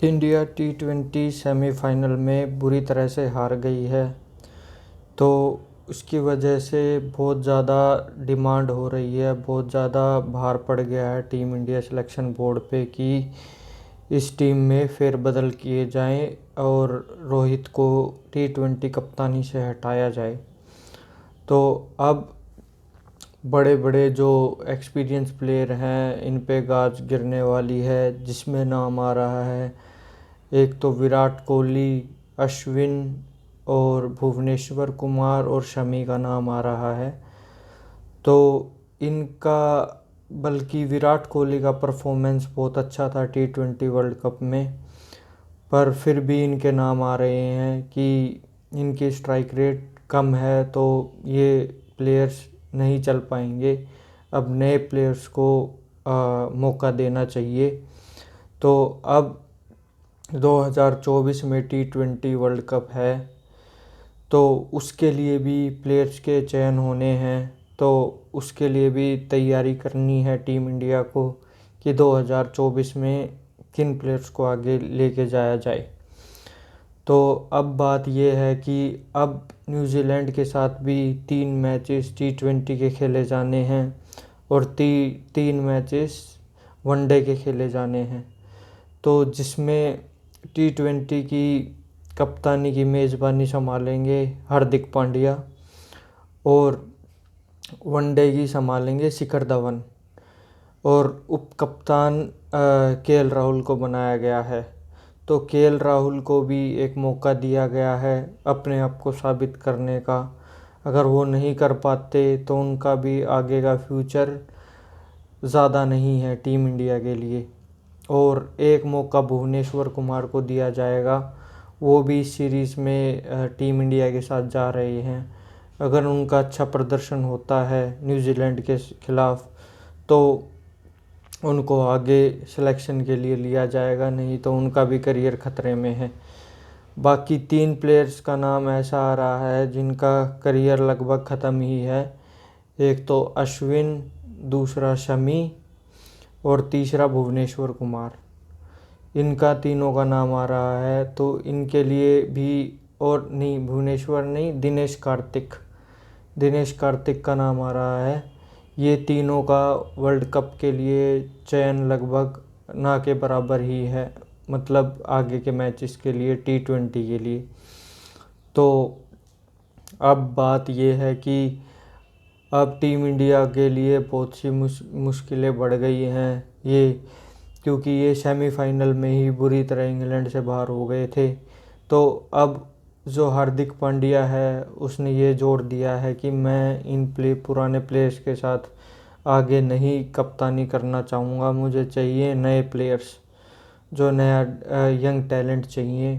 India T20 semifinal में बुरी तरह से हार गई है। तो उसकी वजह से बहुत ज़्यादा डिमांड हो रही है, बहुत ज़्यादा भार पड़ गया है टीम इंडिया सिलेक्शन बोर्ड पे कि इस टीम में फेरबदल किए जाएं और रोहित को T20 कप्तानी से हटाया जाए। तो अब बड़े बड़े जो एक्सपीरियंस प्लेयर हैं इन पे गाज गिरने वाली है, जिसमें नाम आ रहा है एक तो विराट कोहली, अश्विन और भुवनेश्वर कुमार और शमी का नाम आ रहा है। तो इनका, बल्कि विराट कोहली का परफॉर्मेंस बहुत अच्छा था T20 वर्ल्ड कप में, पर फिर भी इनके नाम आ रहे हैं कि इनकी स्ट्राइक रेट कम है तो ये प्लेयर्स नहीं चल पाएंगे। अब नए प्लेयर्स को मौका देना चाहिए। तो अब 2024 में T20 वर्ल्ड कप है, तो उसके लिए भी प्लेयर्स के चयन होने हैं। तो उसके लिए भी तैयारी करनी है टीम इंडिया को कि 2024 में किन प्लेयर्स को आगे लेके जाया जाए। तो अब बात यह है कि अब न्यूजीलैंड के साथ भी 3 मैचेस T20 के खेले जाने हैं और 3 मैचेस वनडे के खेले जाने हैं। तो जिसमें T20 की कप्तानी की मेज़बानी संभालेंगे हार्दिक पांड्या और वनडे की संभालेंगे शिखर धवन, और उप कप्तान KL राहुल को बनाया गया है। तो KL राहुल को भी एक मौका दिया गया है अपने आप को साबित करने का। अगर वो नहीं कर पाते तो उनका भी आगे का फ्यूचर ज़्यादा नहीं है टीम इंडिया के लिए। और एक मौका भुवनेश्वर कुमार को दिया जाएगा, वो भी इस सीरीज़ में टीम इंडिया के साथ जा रहे हैं। अगर उनका अच्छा प्रदर्शन होता है न्यूजीलैंड के खिलाफ तो उनको आगे सिलेक्शन के लिए लिया जाएगा, नहीं तो उनका भी करियर खतरे में है। बाकी 3 प्लेयर्स का नाम ऐसा आ रहा है जिनका करियर लगभग ख़त्म ही है। एक तो अश्विन, दूसरा शमी और तीसरा भुवनेश्वर कुमार। इनका तीनों का नाम आ रहा है। तो इनके लिए भी, और नहीं भुवनेश्वर नहीं, दिनेश कार्तिक का नाम आ रहा है। ये तीनों का वर्ल्ड कप के लिए चयन लगभग ना के बराबर ही है, मतलब आगे के मैचेस के लिए T20 के लिए। तो अब बात ये है कि अब टीम इंडिया के लिए बहुत सी मुश्किलें बढ़ गई हैं ये, क्योंकि ये सेमीफाइनल में ही बुरी तरह इंग्लैंड से बाहर हो गए थे। तो अब जो हार्दिक पांड्या है उसने ये जोर दिया है कि मैं इन पुराने प्लेयर्स के साथ आगे नहीं कप्तानी करना चाहूँगा, मुझे चाहिए नए प्लेयर्स, जो नया यंग टैलेंट चाहिए।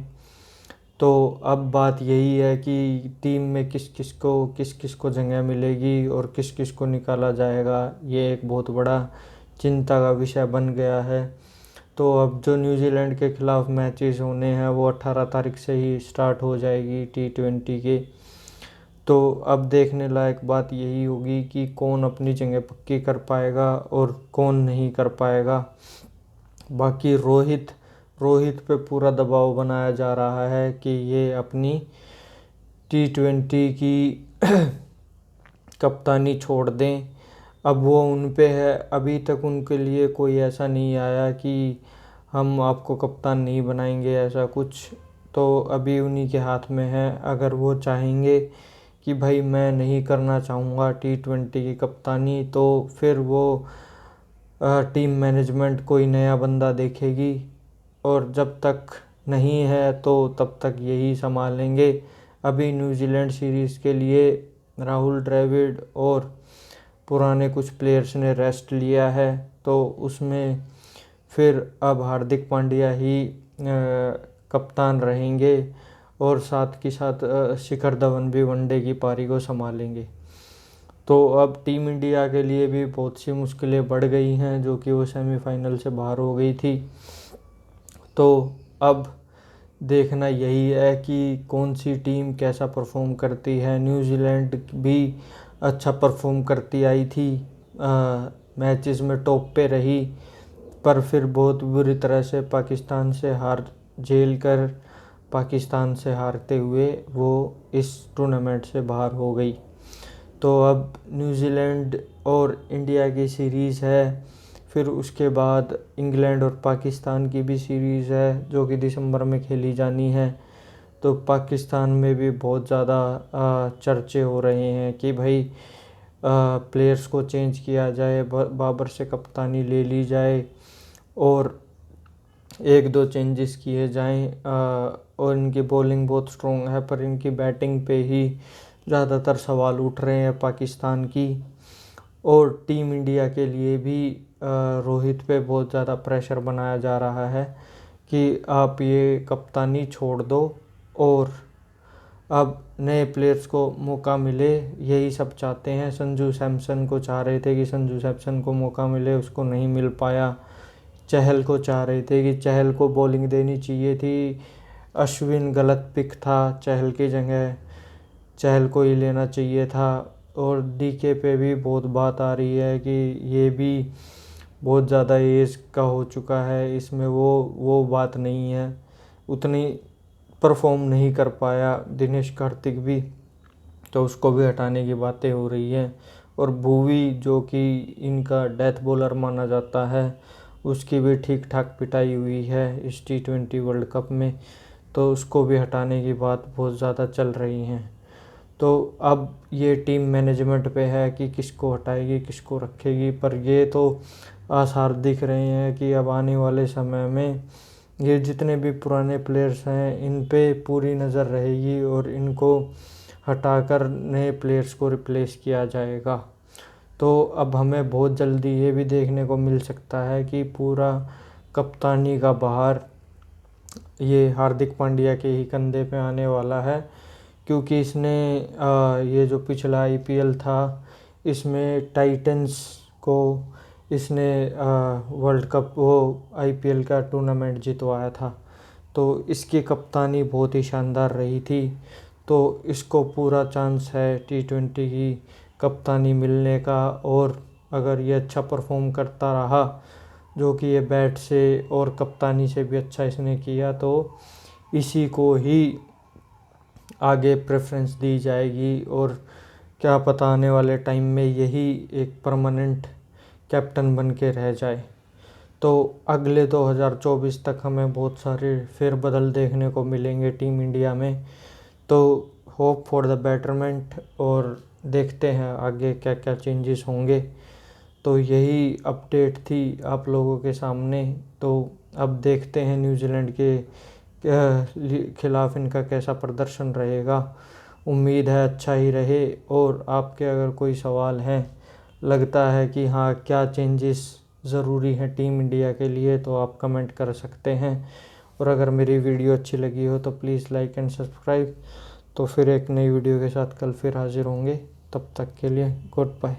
तो अब बात यही है कि टीम में किस किस को जगह मिलेगी और किस किस को निकाला जाएगा, ये एक बहुत बड़ा चिंता का विषय बन गया है। तो अब जो न्यूजीलैंड के खिलाफ मैचेस होने हैं वो 18 तारीख से ही स्टार्ट हो जाएगी T20 के। तो अब देखने लायक बात यही होगी कि कौन अपनी जगह पक्की कर पाएगा और कौन नहीं कर पाएगा। बाकी रोहित पे पूरा दबाव बनाया जा रहा है कि ये अपनी T20 की कप्तानी छोड़ दें। अब वो उन पे है, अभी तक उनके लिए कोई ऐसा नहीं आया कि हम आपको कप्तान नहीं बनाएंगे, ऐसा कुछ। तो अभी उन्हीं के हाथ में है। अगर वो चाहेंगे कि भाई मैं नहीं करना चाहूँगा T20 की कप्तानी, तो फिर वो टीम मैनेजमेंट कोई नया बंदा देखेगी, और जब तक नहीं है तो तब तक यही संभालेंगे। अभी न्यूजीलैंड सीरीज़ के लिए राहुल द्रविड़ और पुराने कुछ प्लेयर्स ने रेस्ट लिया है, तो उसमें फिर अब हार्दिक पांड्या ही कप्तान रहेंगे, और साथ के साथ शिखर धवन भी वनडे की पारी को संभालेंगे। तो अब टीम इंडिया के लिए भी बहुत सी मुश्किलें बढ़ गई हैं, जो कि वो सेमीफाइनल से बाहर हो गई थी। तो अब देखना यही है कि कौन सी टीम कैसा परफॉर्म करती है। न्यूजीलैंड भी अच्छा परफॉर्म करती आई थी, मैचेस में टॉप पे रही, पर फिर बहुत बुरी तरह से पाकिस्तान से हार झेल कर पाकिस्तान से हारते हुए वो इस टूर्नामेंट से बाहर हो गई। तो अब न्यूजीलैंड और इंडिया की सीरीज़ है, फिर उसके बाद इंग्लैंड और पाकिस्तान की भी सीरीज़ है जो कि दिसंबर में खेली जानी है। तो पाकिस्तान में भी बहुत ज़्यादा चर्चे हो रहे हैं कि भाई प्लेयर्स को चेंज किया जाए, बाबर से कप्तानी ले ली जाए और एक दो चेंजेस किए जाएं। और इनकी बॉलिंग बहुत स्ट्रॉन्ग है पर इनकी बैटिंग पे ही ज़्यादातर सवाल उठ रहे हैं पाकिस्तान की। और टीम इंडिया के लिए भी रोहित पे बहुत ज़्यादा प्रेशर बनाया जा रहा है कि आप ये कप्तानी छोड़ दो और अब नए प्लेयर्स को मौका मिले, यही सब चाहते हैं। संजू सैमसन को चाह रहे थे कि संजू सैमसन को मौका मिले, उसको नहीं मिल पाया। चहल को चाह रहे थे कि चहल को बॉलिंग देनी चाहिए थी, अश्विन गलत पिक था, चहल की जगह चहल को ही लेना चाहिए था। और डीके पे भी बहुत बात आ रही है कि ये भी बहुत ज़्यादा एज का हो चुका है, इसमें वो बात नहीं है, उतनी परफॉर्म नहीं कर पाया दिनेश कार्तिक भी, तो उसको भी हटाने की बातें हो रही हैं। और भुवी जो कि इनका डेथ बॉलर माना जाता है, उसकी भी ठीक ठाक पिटाई हुई है इस T20 वर्ल्ड कप में, तो उसको भी हटाने की बात बहुत ज़्यादा चल रही हैं। तो अब ये टीम मैनेजमेंट पे है कि किसको हटाएगी किसको रखेगी, पर ये तो आसार दिख रहे हैं कि अब आने वाले समय में ये जितने भी पुराने प्लेयर्स हैं इन पे पूरी नज़र रहेगी और इनको हटाकर नए प्लेयर्स को रिप्लेस किया जाएगा। तो अब हमें बहुत जल्दी ये भी देखने को मिल सकता है कि पूरा कप्तानी का भार ये हार्दिक पांड्या के ही कंधे पे आने वाला है, क्योंकि इसने ये जो पिछला IPL था इसमें टाइटंस को इसने वर्ल्ड कप वो IPL का टूर्नामेंट जितवाया था। तो इसकी कप्तानी बहुत ही शानदार रही थी, तो इसको पूरा चांस है T20 की कप्तानी मिलने का। और अगर ये अच्छा परफॉर्म करता रहा, जो कि ये बैट से और कप्तानी से भी अच्छा इसने किया, तो इसी को ही आगे प्रेफरेंस दी जाएगी और क्या पता आने वाले टाइम में यही एक परमानेंट कैप्टन बन के रह जाए। तो अगले 2024 तक हमें बहुत सारे फेरबदल देखने को मिलेंगे टीम इंडिया में। तो होप फॉर द बेटरमेंट, और देखते हैं आगे क्या क्या चेंजेस होंगे। तो यही अपडेट थी आप लोगों के सामने। तो अब देखते हैं न्यूजीलैंड के खिलाफ इनका कैसा प्रदर्शन रहेगा। उम्मीद है अच्छा ही रहे। और आपके अगर कोई सवाल हैं, लगता है कि हाँ क्या चेंजेस ज़रूरी हैं टीम इंडिया के लिए, तो आप कमेंट कर सकते हैं। और अगर मेरी वीडियो अच्छी लगी हो तो प्लीज़ लाइक एंड सब्सक्राइब। तो फिर एक नई वीडियो के साथ कल फिर हाजिर होंगे, तब तक के लिए गुड बाय।